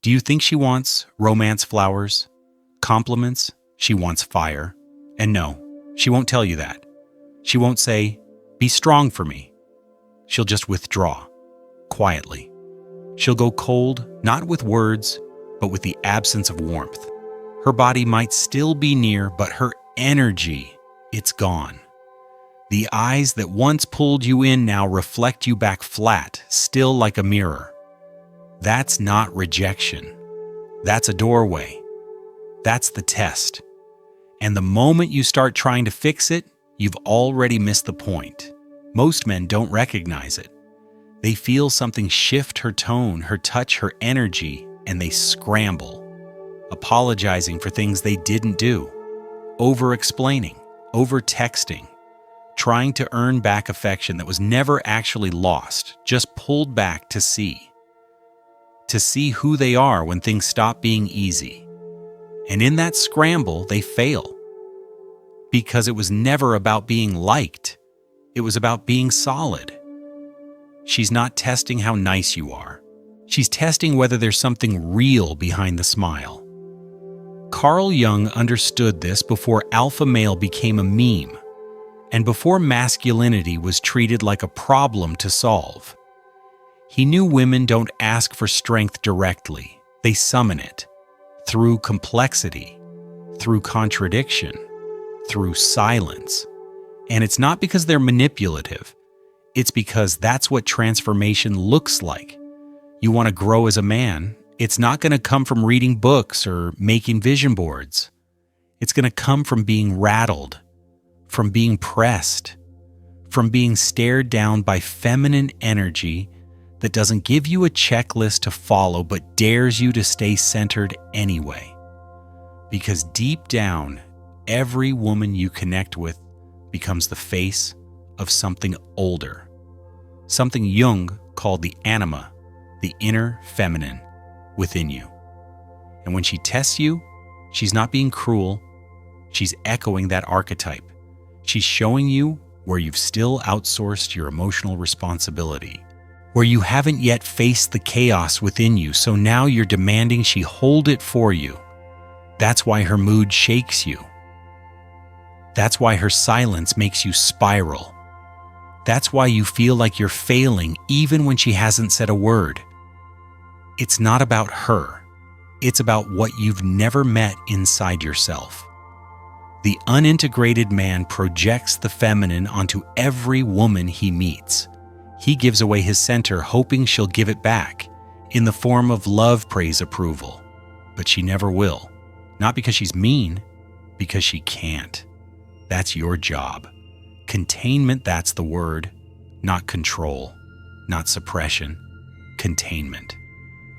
Do you think she wants romance flowers, compliments? She wants fire. And no, she won't tell you that. She won't say, "Be strong for me." She'll just withdraw, quietly. She'll go cold, not with words, but with the absence of warmth. Her body might still be near, but her energy, it's gone. The eyes that once pulled you in now reflect you back flat, still like a mirror. That's not rejection. That's a doorway. That's the test. And the moment you start trying to fix it, you've already missed the point. Most men don't recognize it. They feel something shift her tone, her touch, her energy, and they scramble, apologizing for things they didn't do, over-explaining, over-texting, trying to earn back affection that was never actually lost, just pulled back to see who they are when things stop being easy. And in that scramble, they fail. Because it was never about being liked. It was about being solid. She's not testing how nice you are. She's testing whether there's something real behind the smile. Carl Jung understood this before alpha male became a meme, and before masculinity was treated like a problem to solve. He knew women don't ask for strength directly. They summon it through complexity, through contradiction, through silence. And it's not because they're manipulative. It's because that's what transformation looks like. You want to grow as a man, it's not going to come from reading books or making vision boards. It's going to come from being rattled, from being pressed, from being stared down by feminine energy that doesn't give you a checklist to follow but dares you to stay centered anyway. Because deep down, every woman you connect with becomes the face of something older, something Jung called the Anima, the inner feminine within you. And when she tests you, she's not being cruel, she's echoing that archetype. She's showing you where you've still outsourced your emotional responsibility, where you haven't yet faced the chaos within you, so now you're demanding she hold it for you. That's why her mood shakes you. That's why her silence makes you spiral. That's why you feel like you're failing even when she hasn't said a word. It's not about her. It's about what you've never met inside yourself. The unintegrated man projects the feminine onto every woman he meets. He gives away his center, hoping she'll give it back in the form of love, praise, approval. But she never will. Not because she's mean, because she can't. That's your job. Containment, that's the word. Not control, not suppression. Containment.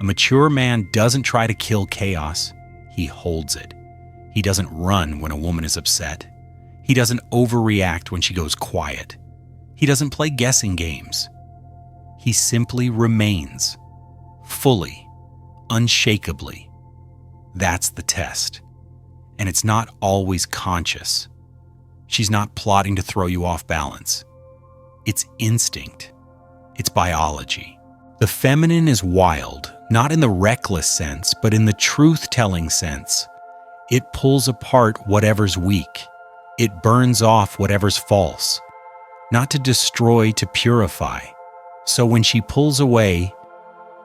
A mature man doesn't try to kill chaos. He holds it. He doesn't run when a woman is upset. He doesn't overreact when she goes quiet. He doesn't play guessing games. He simply remains, fully, unshakably. That's the test. And it's not always conscious. She's not plotting to throw you off balance. It's instinct. It's biology. The feminine is wild, not in the reckless sense, but in the truth-telling sense. It pulls apart whatever's weak. It burns off whatever's false. Not to destroy, to purify. So when she pulls away,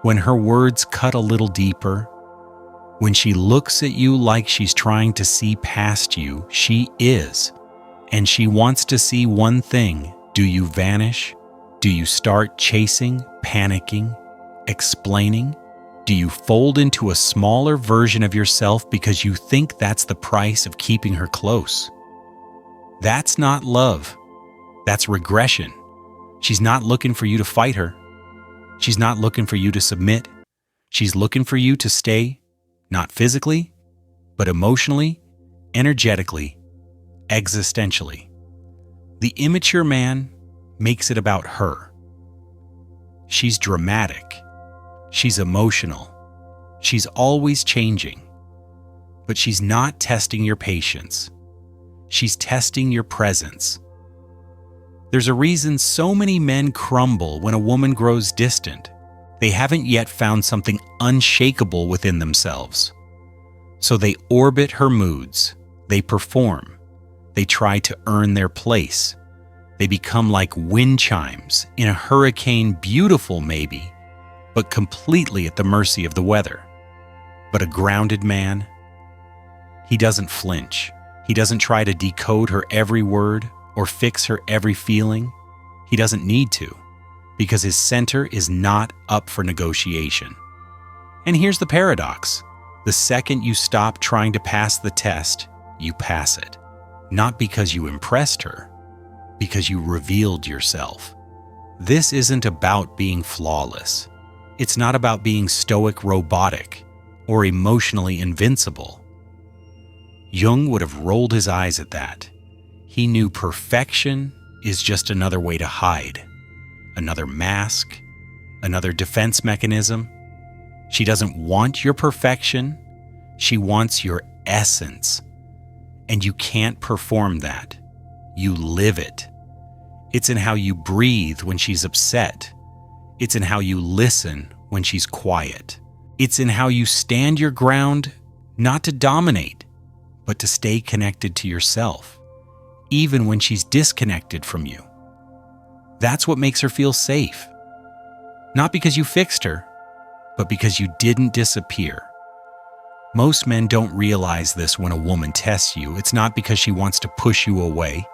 when her words cut a little deeper, when she looks at you like she's trying to see past you, she is. And she wants to see one thing. Do you vanish? Do you start chasing, panicking, explaining? Do you fold into a smaller version of yourself because you think that's the price of keeping her close? That's not love. That's regression. She's not looking for you to fight her. She's not looking for you to submit. She's looking for you to stay, not physically, but emotionally, energetically, existentially. The immature man makes it about her. She's dramatic. She's emotional. She's always changing. But she's not testing your patience. She's testing your presence. There's a reason so many men crumble when a woman grows distant. They haven't yet found something unshakable within themselves. So they orbit her moods. They perform. They try to earn their place. They become like wind chimes in a hurricane, beautiful maybe, but completely at the mercy of the weather. But a grounded man, he doesn't flinch. He doesn't try to decode her every word or fix her every feeling. He doesn't need to, because his center is not up for negotiation. And here's the paradox. The second you stop trying to pass the test, you pass it. Not because you impressed her, because you revealed yourself. This isn't about being flawless. It's not about being stoic robotic or emotionally invincible. Jung would have rolled his eyes at that. He knew perfection is just another way to hide, another mask, another defense mechanism. She doesn't want your perfection. She wants your essence. And you can't perform that. You live it. It's in how you breathe when she's upset. It's in how you listen when she's quiet. It's in how you stand your ground, not to dominate, but to stay connected to yourself, even when she's disconnected from you. That's what makes her feel safe. Not because you fixed her, but because you didn't disappear. Most men don't realize this when a woman tests you. It's not because she wants to push you away.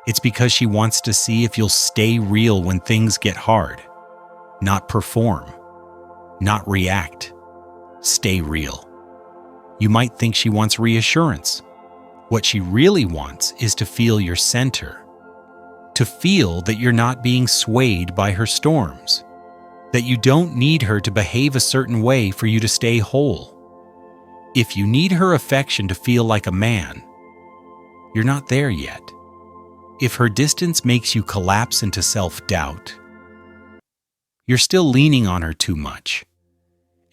It's because she wants to see if you'll stay real when things get hard. Not perform. Not react. Stay real. You might think she wants reassurance. What she really wants is to feel your center. To feel that you're not being swayed by her storms. That you don't need her to behave a certain way for you to stay whole. If you need her affection to feel like a man, you're not there yet. If her distance makes you collapse into self-doubt, you're still leaning on her too much.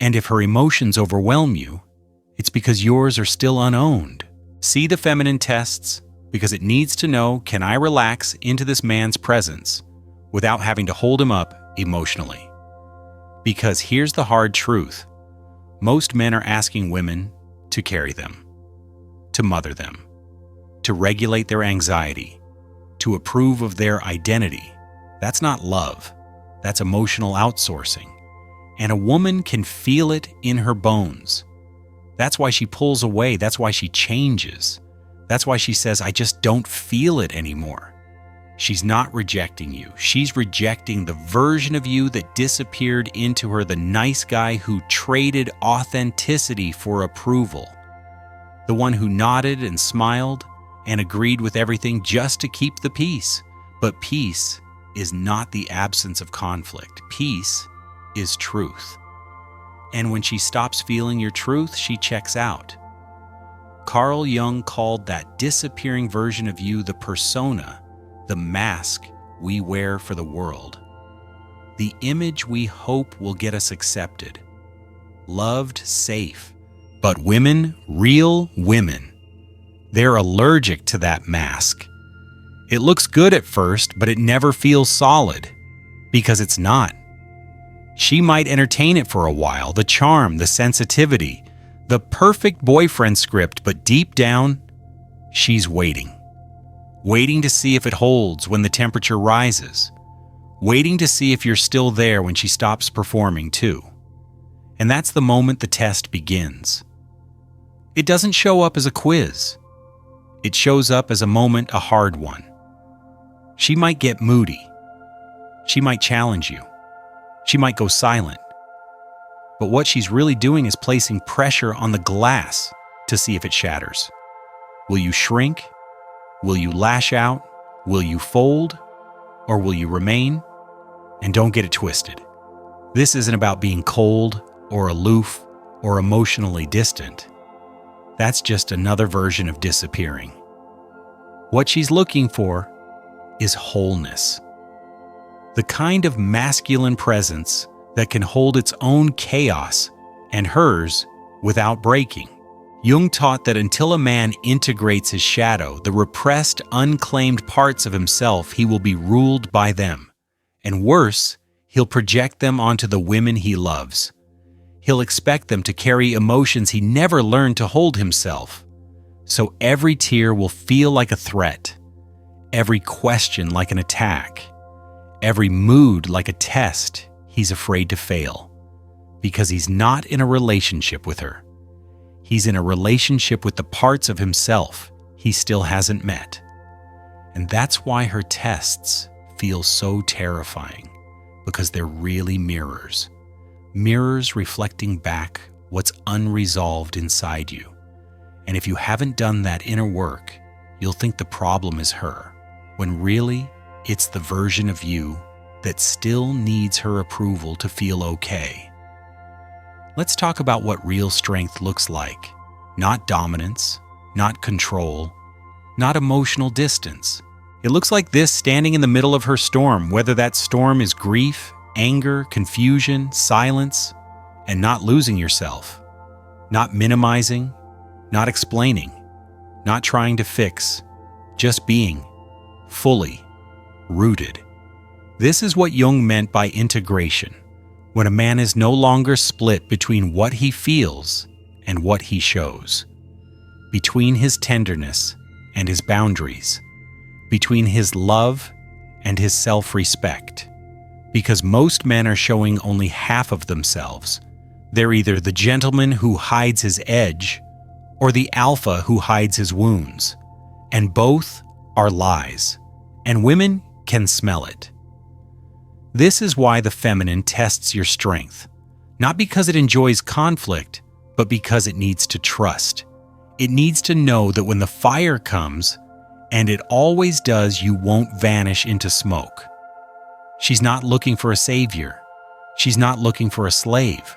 And if her emotions overwhelm you, it's because yours are still unowned. See the feminine tests, because it needs to know, can I relax into this man's presence without having to hold him up emotionally? Because here's the hard truth. Most men are asking women to carry them, to mother them, to regulate their anxiety, to approve of their identity. That's not love. That's emotional outsourcing. And a woman can feel it in her bones. That's why she pulls away. That's why she changes. That's why she says, I just don't feel it anymore. She's not rejecting you. She's rejecting the version of you that disappeared into her, the nice guy who traded authenticity for approval. The one who nodded and smiled and agreed with everything just to keep the peace. But peace is not the absence of conflict. Peace is truth. And when she stops feeling your truth, she checks out. Carl Jung called that disappearing version of you the persona, the mask we wear for the world. The image we hope will get us accepted, loved, safe. But women, real women, they're allergic to that mask. It looks good at first, but it never feels solid, because it's not. She might entertain it for a while, the charm, the sensitivity, the perfect boyfriend script, but deep down, she's waiting. Waiting to see if it holds when the temperature rises. Waiting to see if you're still there when she stops performing too. And that's the moment the test begins. It doesn't show up as a quiz. It shows up as a moment, a hard one. She might get moody. She might challenge you. She might go silent. But what she's really doing is placing pressure on the glass to see if it shatters. Will you shrink? Will you lash out? Will you fold? Or will you remain? And don't get it twisted. This isn't about being cold or aloof or emotionally distant. That's just another version of disappearing. What she's looking for is wholeness. The kind of masculine presence that can hold its own chaos and hers without breaking. Jung taught that until a man integrates his shadow, the repressed, unclaimed parts of himself, he will be ruled by them. And worse, He'll project them onto the women he loves. He'll expect them to carry emotions he never learned to hold himself. So every tear will feel like a threat, every question like an attack, every mood like a test he's afraid to fail, because he's not in a relationship with her. He's in a relationship with the parts of himself he still hasn't met. And that's why her tests feel so terrifying, because they're really mirrors. Mirrors reflecting back what's unresolved inside you. And if you haven't done that inner work, you'll think the problem is her, when really it's the version of you that still needs her approval to feel okay. Let's talk about what real strength looks like. Not dominance, not control, not emotional distance. It looks like this standing in the middle of her storm, whether that storm is grief, anger, confusion, silence, and not losing yourself, not minimizing, not explaining, not trying to fix, just being, fully, rooted. This is what Jung meant by integration, when a man is no longer split between what he feels and what he shows, between his tenderness and his boundaries, between his love and his self-respect. Because most men are showing only half of themselves. They're either the gentleman who hides his edge or the alpha who hides his wounds. And both are lies, and women can smell it. This is why the feminine tests your strength, not because it enjoys conflict, but because it needs to trust. It needs to know that when the fire comes, and it always does, you won't vanish into smoke. She's not looking for a savior. She's not looking for a slave.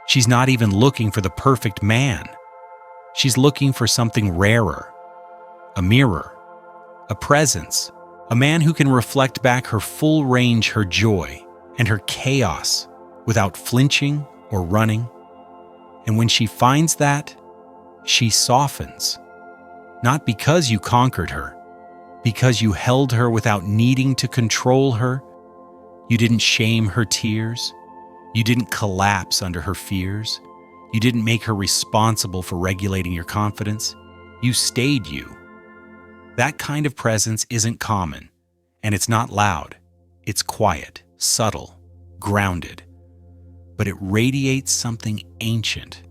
She's not even looking for the perfect man. She's looking for something rarer, a mirror, a presence, a man who can reflect back her full range, her joy and her chaos without flinching or running. And when she finds that, she softens, not because you conquered her, because you held her without needing to control her. You didn't shame her tears. You didn't collapse under her fears. You didn't make her responsible for regulating your confidence. You stayed you. That kind of presence isn't common, and it's not loud. It's quiet, subtle, grounded. But it radiates something ancient,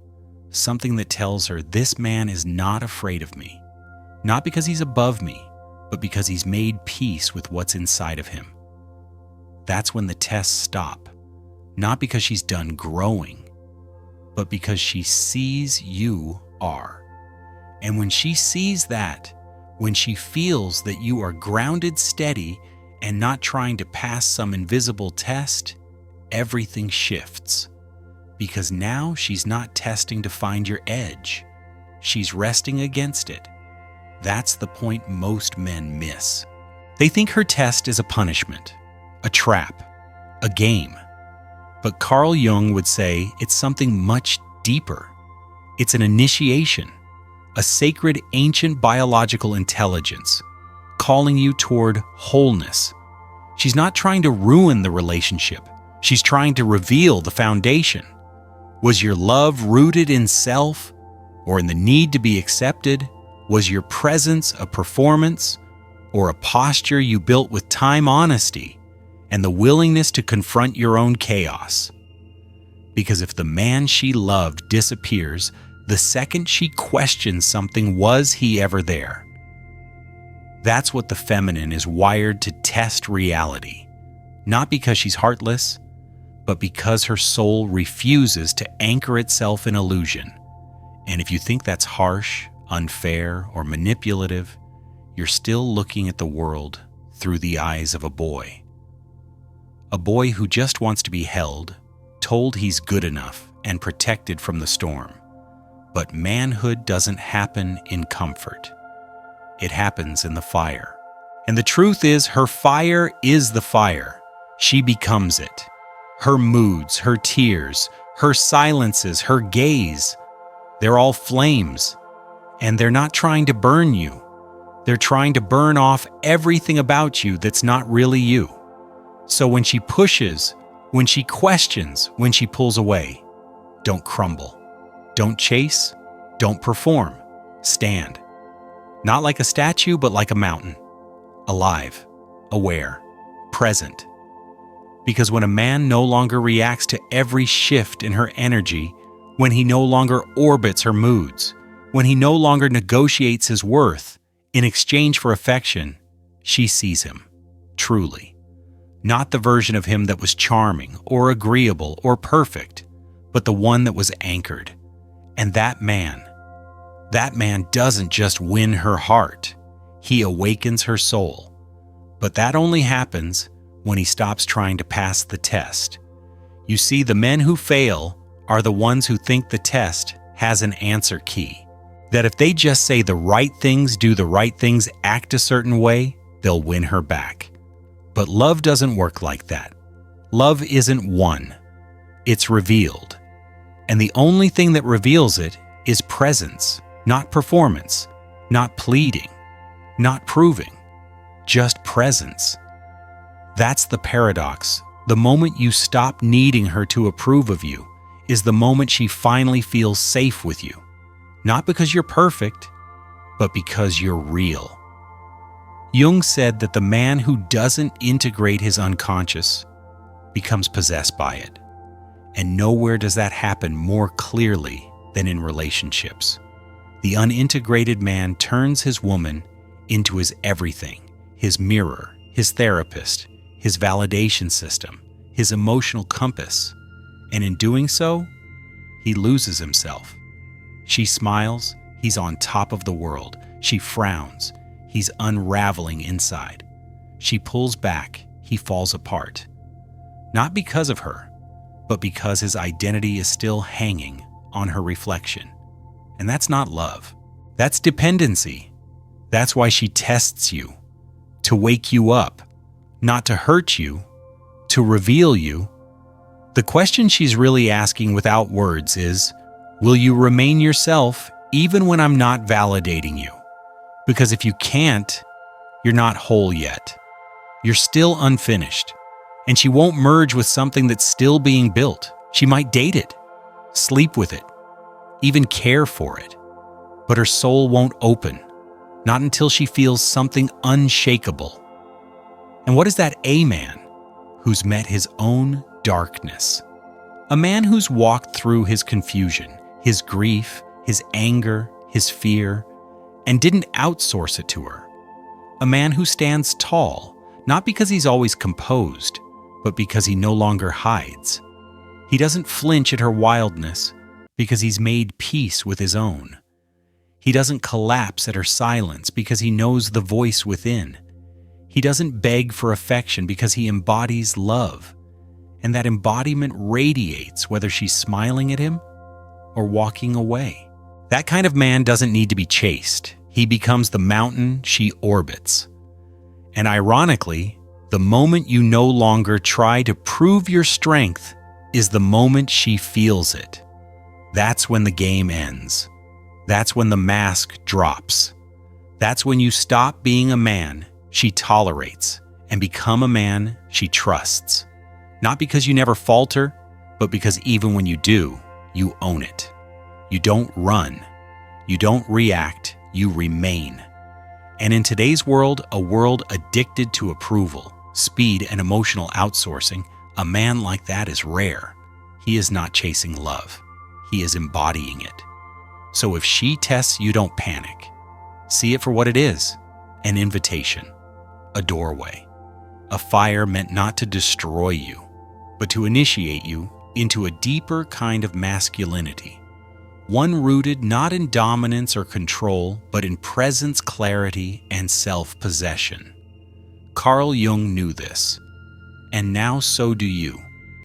something that tells her this man is not afraid of me, not because he's above me, but because he's made peace with what's inside of him. That's when the tests stop, not because she's done growing, but because she sees you are. And when she sees that, when she feels that you are grounded steady and not trying to pass some invisible test, everything shifts. Because now she's not testing to find your edge. She's resting against it. That's the point most men miss. They think her test is a punishment, a trap, a game. But Carl Jung would say it's something much deeper. It's an initiation, a sacred ancient biological intelligence, calling you toward wholeness. She's not trying to ruin the relationship. She's trying to reveal the foundation. Was your love rooted in self or in the need to be accepted? Was your presence a performance or a posture you built with time, honesty, and the willingness to confront your own chaos? Because if the man she loved disappears, the second she questions something, was he ever there? That's what the feminine is wired to test reality, not because she's heartless, but because her soul refuses to anchor itself in illusion. And if you think that's harsh, unfair, or manipulative, you're still looking at the world through the eyes of a boy. A boy who just wants to be held, told he's good enough, and protected from the storm. But manhood doesn't happen in comfort. It happens in the fire. And the truth is, her fire is the fire. She becomes it. Her moods, her tears, her silences, her gaze, they're all flames. And they're not trying to burn you. They're trying to burn off everything about you that's not really you. So when she pushes When she questions, when she pulls away, don't crumble. Don't chase, don't perform. Stand. Not like a statue, but like a mountain. Alive, aware, present. Because when a man no longer reacts to every shift in her energy, when he no longer orbits her moods, when he no longer negotiates his worth in exchange for affection, she sees him, truly. Not the version of him that was charming or agreeable or perfect, but the one that was anchored. And that man doesn't just win her heart, he awakens her soul. But that only happens when he stops trying to pass the test. You see, the men who fail are the ones who think the test has an answer key. That if they just say the right things, do the right things, act a certain way, they'll win her back. But love doesn't work like that. Love isn't won. It's revealed. And the only thing that reveals it is presence, not performance, not pleading, not proving, just presence. That's the paradox. The moment you stop needing her to approve of you is the moment she finally feels safe with you. Not because you're perfect, but because you're real. Jung said that the man who doesn't integrate his unconscious becomes possessed by it. And nowhere does that happen more clearly than in relationships. The unintegrated man turns his woman into his everything, his mirror, his therapist, his validation system, his emotional compass. And in doing so, he loses himself. She smiles, he's on top of the world. She frowns, he's unraveling inside. She pulls back, he falls apart. Not because of her, but because his identity is still hanging on her reflection. And that's not love. That's dependency. That's why she tests you, to wake you up, not to hurt you, to reveal you. The question she's really asking without words is, will you remain yourself even when I'm not validating you? Because if you can't, you're not whole yet. You're still unfinished. And she won't merge with something that's still being built. She might date it, sleep with it, even care for it. But her soul won't open, not until she feels something unshakable. And what is that a man who's met his own darkness? A man who's walked through his confusion, his grief, his anger, his fear, and didn't outsource it to her. A man who stands tall, not because he's always composed, but because he no longer hides. He doesn't flinch at her wildness because he's made peace with his own. He doesn't collapse at her silence because he knows the voice within. He doesn't beg for affection because he embodies love. And that embodiment radiates whether she's smiling at him or walking away. That kind of man doesn't need to be chased. He becomes the mountain she orbits. And ironically, the moment you no longer try to prove your strength is the moment she feels it. That's when the game ends. That's when the mask drops. That's when you stop being a man she tolerates and become a man she trusts. Not because you never falter, but because even when you do, you own it. You don't run. You don't react. You remain. And in today's world, a world addicted to approval, speed, and emotional outsourcing, a man like that is rare. He is not chasing love. He is embodying it. So if she tests you, don't panic. See it for what it is, an invitation, a doorway, a fire meant not to destroy you, but to initiate you into a deeper kind of masculinity, one rooted not in dominance or control, but in presence, clarity, and self-possession. Carl Jung knew this, and now so do you.